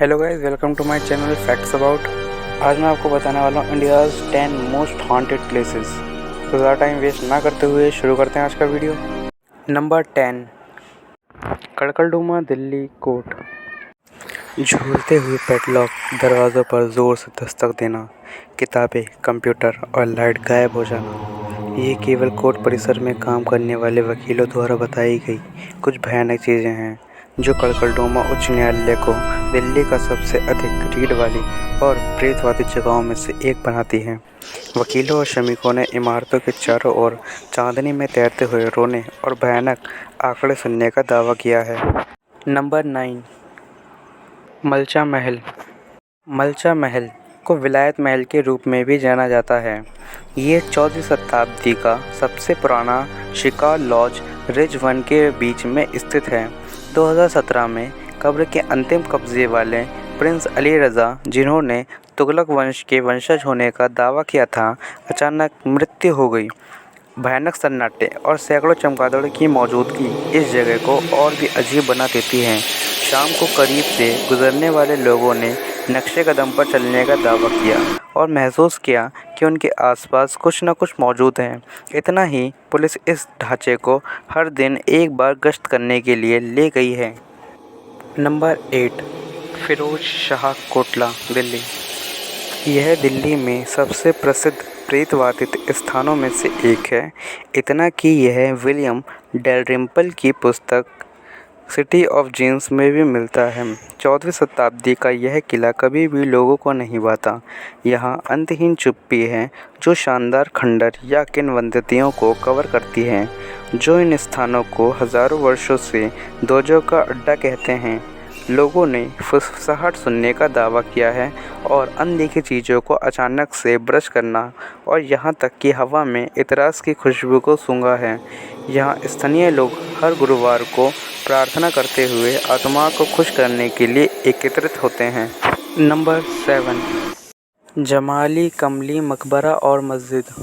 Hello guys, welcome to my channel facts about. आज मैं आपको बताने वाला हूँ इंडियाज़ 10 मोस्ट हॉन्टेड प्लेसेस। तो ज़्यादा टाइम वेस्ट ना करते हुए शुरू करते हैं आज का video. Number 10, Karkardooma Delhi court. झूलते हुए पेडलॉक, दरवाज़ों पर ज़ोर से दस्तक देना, किताबें, कंप्यूटर और लाइट गायब हो जाना, ये केवल कोर्ट परिसर में काम करने वाले वकीलों द्वारा बताई गई कुछ भयानक चीज़ें हैं जो कड़कड़डूमा उच्च न्यायालय को दिल्ली का सबसे अधिक रीढ़ वाली और प्रेतवादी जगहों में से एक बनाती हैं। वकीलों और श्रमिकों ने इमारतों के चारों ओर चांदनी में तैरते हुए रोने और भयानक आंकड़े सुनने का दावा किया है। नंबर 9, मलचा महल। मलचा महल को विलायत महल के रूप में भी जाना जाता है। ये 14वीं शताब्दी का सबसे पुराना शिकार लॉज रिज वन के बीच में स्थित है। 2017 में कब्र के अंतिम कब्जे वाले प्रिंस अली रज़ा, जिन्होंने तुगलक वंश के वंशज होने का दावा किया था, अचानक मृत्यु हो गई। भयानक सन्नाटे और सैकड़ों चमगादड़ों की मौजूदगी इस जगह को और भी अजीब बना देती है। शाम को करीब से गुजरने वाले लोगों ने नक्शे कदम पर चलने का दावा किया और महसूस किया कि उनके आसपास कुछ न कुछ मौजूद है। इतना ही, पुलिस इस ढांचे को हर दिन एक बार गश्त करने के लिए ले गई है। नंबर 8, फिरोज शाह कोटला, दिल्ली। यह दिल्ली में सबसे प्रसिद्ध प्रेतवादित स्थानों में से एक है। इतना कि यह विलियम डैलरिम्पल की पुस्तक सिटी ऑफ जीन्स में भी मिलता है। 14वीं शताब्दी का यह किला कभी भी लोगों को नहीं भाता। यहाँ अंतहीन चुप्पी है जो शानदार खंडर या किंवदंतियों को कवर करती है, जो इन स्थानों को हज़ारों वर्षों से दोजों का अड्डा कहते हैं। लोगों ने फुसफुसाहट सुनने का दावा किया है और अनदेखी चीज़ों को अचानक से ब्रश करना और यहाँ तक कि हवा में इतराज़ की खुशबू को सूंघा है। यहाँ स्थानीय लोग हर गुरुवार को प्रार्थना करते हुए आत्मा को खुश करने के लिए एकत्रित होते हैं। नंबर 7, जमाली कमली मकबरा और मस्जिद।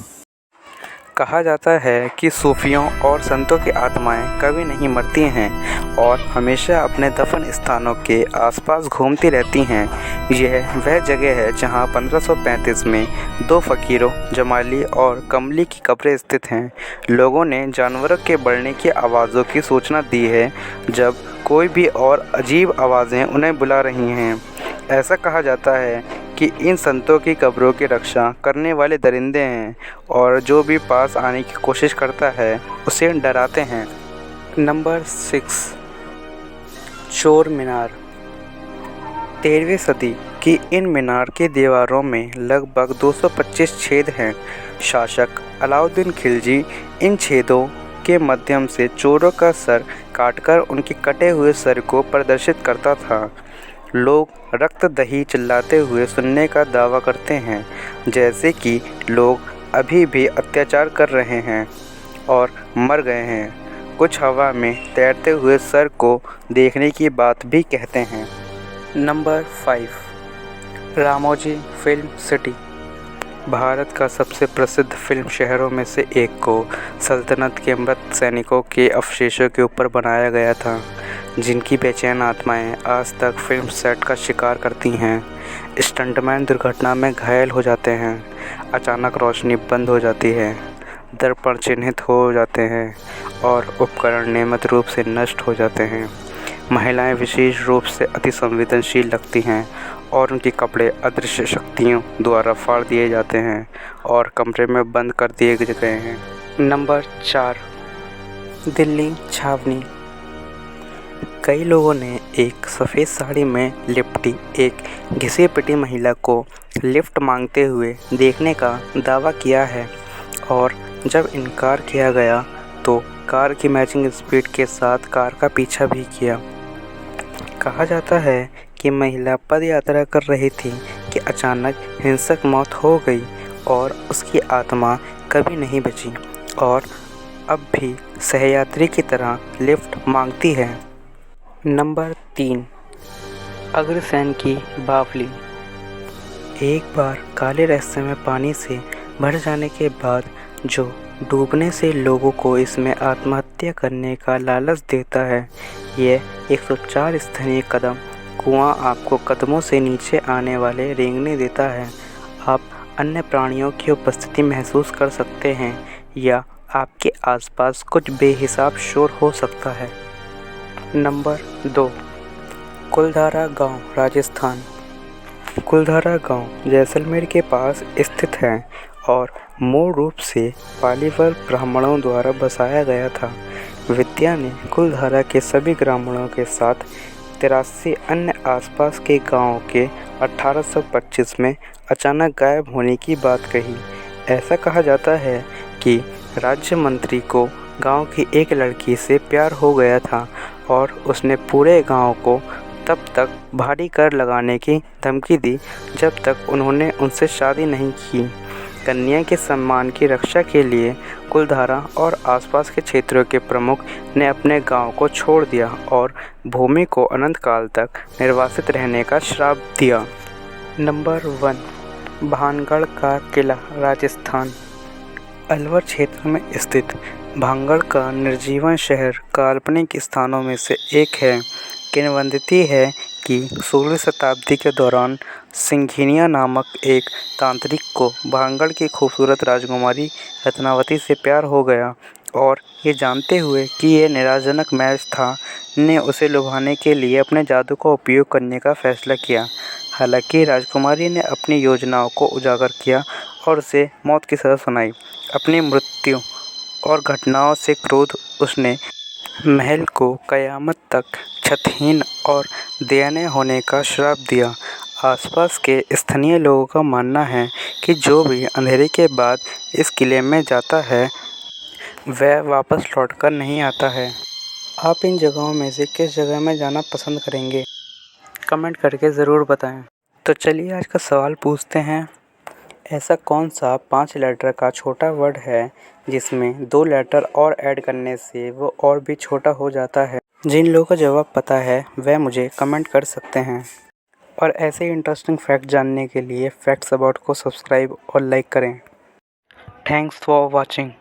कहा जाता है कि सूफियों और संतों की आत्माएं कभी नहीं मरती हैं और हमेशा अपने दफन स्थानों के आसपास घूमती रहती हैं। यह वह जगह है जहां 1535 में 2 फ़कीरों, जमाली और कमली की कब्रें स्थित हैं। लोगों ने जानवरों के बढ़ने की आवाज़ों की सूचना दी है, जब कोई भी और अजीब आवाज़ें उन्हें बुला रही हैं। ऐसा कहा जाता है कि इन संतों की कब्रों की रक्षा करने वाले दरिंदे हैं और जो भी पास आने की कोशिश करता है उसे डराते हैं। नंबर 6, चोर मीनार। 13वीं सदी की इन मीनार की दीवारों में लगभग 225 छेद हैं। शासक अलाउद्दीन खिलजी इन छेदों के माध्यम से चोरों का सर काटकर उनके कटे हुए सर को प्रदर्शित करता था। लोग रक्त दही चिल्लाते हुए सुनने का दावा करते हैं, जैसे कि लोग अभी भी अत्याचार कर रहे हैं और मर गए हैं। कुछ हवा में तैरते हुए सर को देखने की बात भी कहते हैं। Number 5, Ramoji film city. Bharat का सबसे प्रसिद्ध फिल्म शहरों में से एक को सल्तनत के मृत सैनिकों के अवशेषों के ऊपर बनाया गया था, जिनकी बेचैन आत्माएं आज तक फिल्म सेट का शिकार करती हैं। स्टंटमैन दुर्घटना में घायल हो जाते हैं, अचानक रोशनी बंद हो जाती है, दर्पण चिन्हित हो जाते हैं और उपकरण नियमित रूप से नष्ट हो जाते हैं। महिलाएं विशेष रूप से अति संवेदनशील लगती हैं और उनके कपड़े अदृश्य शक्तियों द्वारा फाड़ दिए जाते हैं और कमरे में बंद कर दिए गए हैं। नंबर 4, दिल्ली छावनी। कई लोगों ने एक सफ़ेद साड़ी में लिपटी एक घिसी पिटी महिला को लिफ्ट मांगते हुए देखने का दावा किया है और जब इनकार किया गया तो कार की मैचिंग स्पीड के साथ कार का पीछा भी किया। कहा जाता है कि महिला पद यात्रा कर रही थी कि अचानक हिंसक मौत हो गई और उसकी आत्मा कभी नहीं बची और अब भी सहयात्री की तरह लिफ्ट मांगती है। नंबर 3, अग्रसेन की बावली। एक बार काले रहस्यमय पानी से भर जाने के बाद जो डूबने से लोगों को इसमें आत्महत्या करने का लालच देता है, यह 104 स्थानीय कदम कुआं आपको कदमों से नीचे आने वाले रेंगने देता है। आप अन्य प्राणियों की उपस्थिति महसूस कर सकते हैं या आपके आसपास कुछ बेहिसाब शोर हो सकता है। नंबर 2, कुलधारा गांव, राजस्थान। कुलधारा गांव जैसलमेर के पास स्थित है और मूल रूप से पालीवाल ब्राह्मणों द्वारा बसाया गया था। विद्या ने कुलधारा के सभी ग्रामीणों के साथ 83 अन्य आसपास के गांवों के 1825 में अचानक गायब होने की बात कही। ऐसा कहा जाता है कि राज्य मंत्री को गांव की एक लड़की से प्यार हो गया था और उसने पूरे गांव को तब तक भारी कर लगाने की धमकी दी जब तक उन्होंने उनसे शादी नहीं की। कन्या के सम्मान की रक्षा के लिए कुलधारा और आसपास के क्षेत्रों के प्रमुख ने अपने गांव को छोड़ दिया और भूमि को अनंत काल तक निर्वासित रहने का श्राप दिया। नंबर 1, भानगढ़ का किला, राजस्थान। अलवर क्षेत्र में स्थित भानगढ़ का निर्जीवन शहर काल्पनिक स्थानों में से एक है। किंवदंती है कि 16वीं शताब्दी के दौरान सिंघिनिया नामक एक तांत्रिक को भानगढ़ की खूबसूरत राजकुमारी रत्नावती से प्यार हो गया और ये जानते हुए कि यह निराशाजनक मैच था, ने उसे लुभाने के लिए अपने जादू का उपयोग करने का फैसला किया। हालांकि राजकुमारी ने अपनी योजनाओं को उजागर किया और उसे मौत की सज़ा सुनाई। अपनी मृत्यु और घटनाओं से क्रोध उसने महल को कयामत तक छतहीन और दयनीय होने का श्राप दिया। आसपास के स्थानीय लोगों का मानना है कि जो भी अंधेरे के बाद इस किले में जाता है वह वापस लौटकर नहीं आता है। आप इन जगहों में से किस जगह में जाना पसंद करेंगे? कमेंट करके ज़रूर बताएं। तो चलिए आज का सवाल पूछते हैं। ऐसा कौन सा 5 लेटर का छोटा वर्ड है जिसमें 2 लेटर और ऐड करने से वो और भी छोटा हो जाता है? जिन लोगों को जवाब पता है वह मुझे कमेंट कर सकते हैं। और ऐसे ही इंटरेस्टिंग फैक्ट जानने के लिए फैक्ट्स अबाउट को सब्सक्राइब और लाइक करें। Thanks for watching.